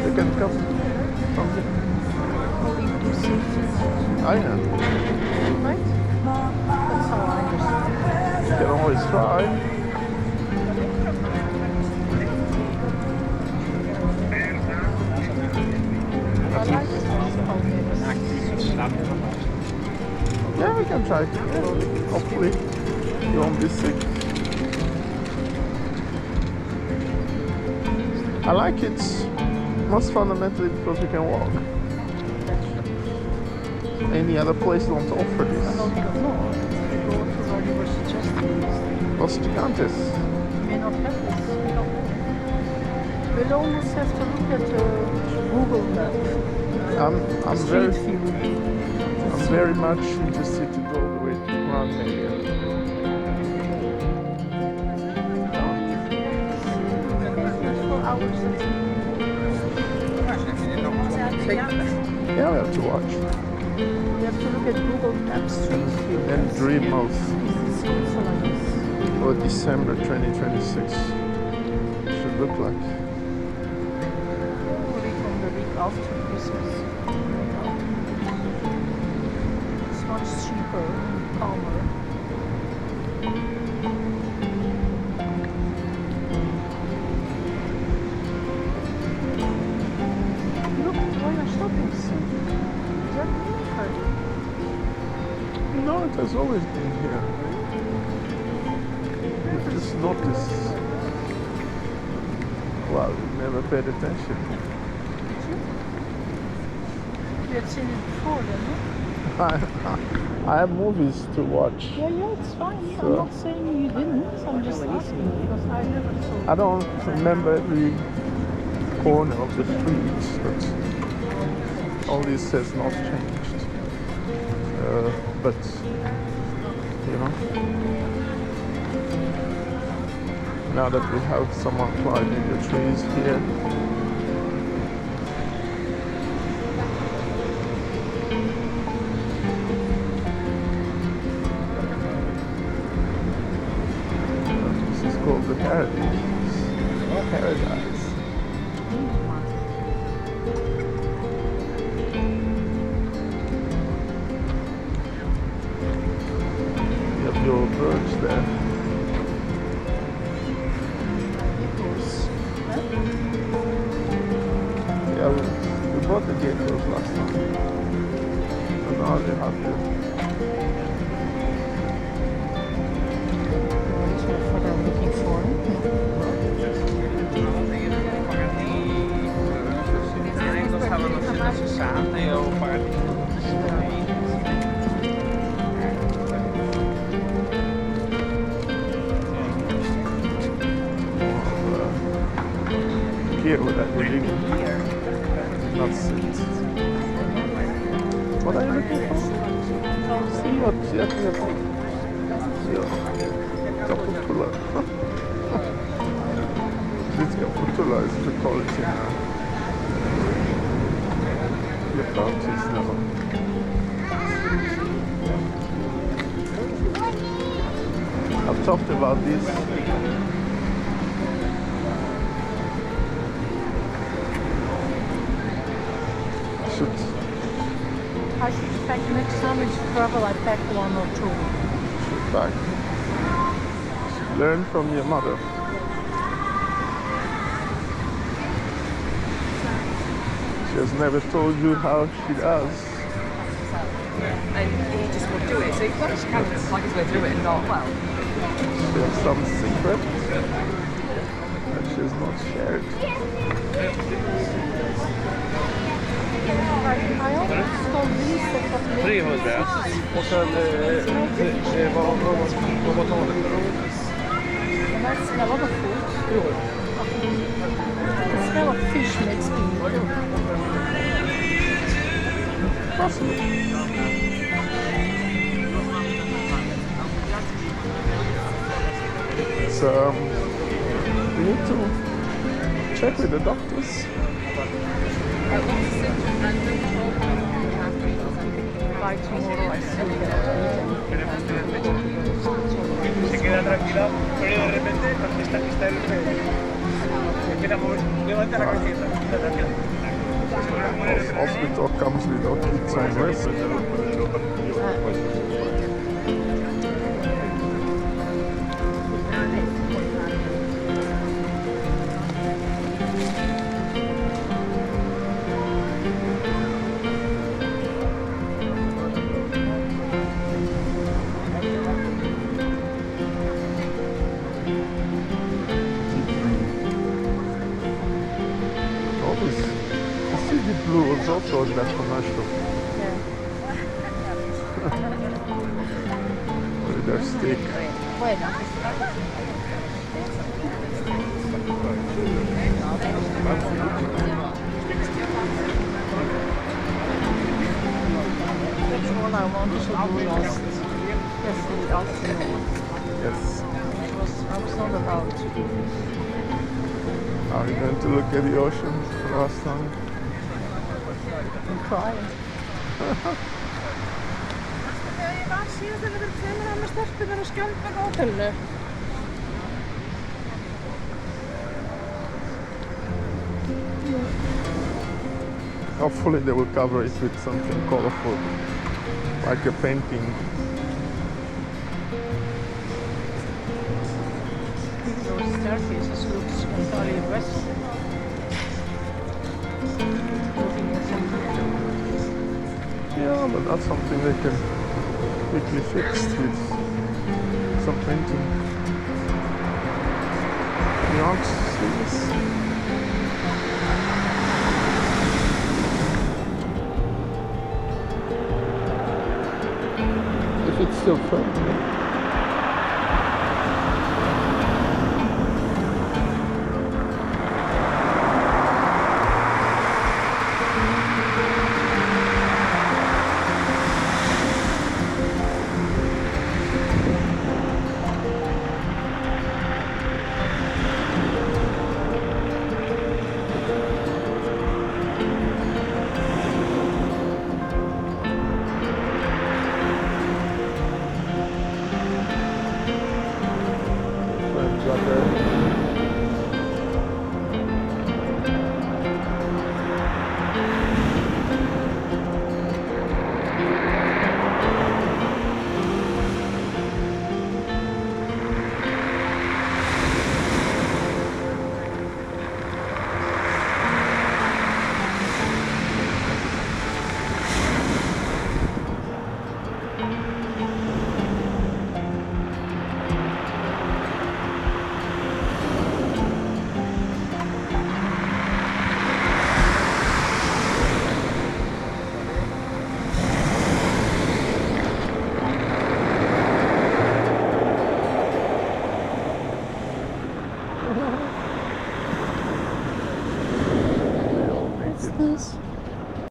You can come from here. I know. Right? That's how I understand. You can always try. I like it. Yeah, we can try. Yeah. Hopefully you won't be sick. I like it most fundamentally because we can walk. Any other place don't offer this. No, because no. We go to where you were suggesting. Los Gigantes. We may not have this. We don't know. We'll almost have to look at Google Map. I'm Street view. very much interested to go the way to Promenade. Yeah, we have to watch. We have to look at Google Maps Street View. And dream of Switzerland. what December 2026 should look like. Probably from the week after Christmas. It's much cheaper, calmer. Look, Royal Shopping Center. Is that new? No, it has always been here. You just noticed. Well, you never paid attention. We had seen it before then, no? I have movies to watch. Yeah, it's fine. So- I'm not saying you didn't. I'm just asking because I never saw. I don't remember every corner of the streets, but all this has not changed. But you know, now that we have someone climbing the trees here, this is called the Paradise. You have your birds there. Yeah, we bought the geckos last time. And now they have the That's what I'm looking for. here where that we're living. Not sit. What are you looking for? See what Kaputula. This Kaputula is the quality now. Look out this now. I've talked about this. I should pack next time we travel. I pack one or two. Back. Learn from your mother. She has never told you how she does. And he just would do it. So you've got to kind of like his way through it and not, well. She has some secret that she has not shared. I always told Lisa that Tre hundra. Och sen vad tar det för ord? the nice smell of the food. The smell of fish makes me ill. Possibly. So we need to check with the doctors. By tomorrow I see Se queda tranquila, pero de repente está el empieza a mover, levanta la cabecita, está tranquila. Hospital comes without its own risk. Blue was also in that commercial. Yeah. With their steak. Bueno. That's all I wanted to do yesterday afternoon. Yes. I was not allowed to do it. Are you going to look at the ocean for the last time? I'm crying. Þegar ég var síðast að vera tveimur með stelpunar og skjálpa á hótelinu. Hopefully they will cover it with something colorful, like a painting. Those staircases looks entirely impressive. Yeah, but that's something they can quickly fix with some painting. The arcs, yes. If it's still firm.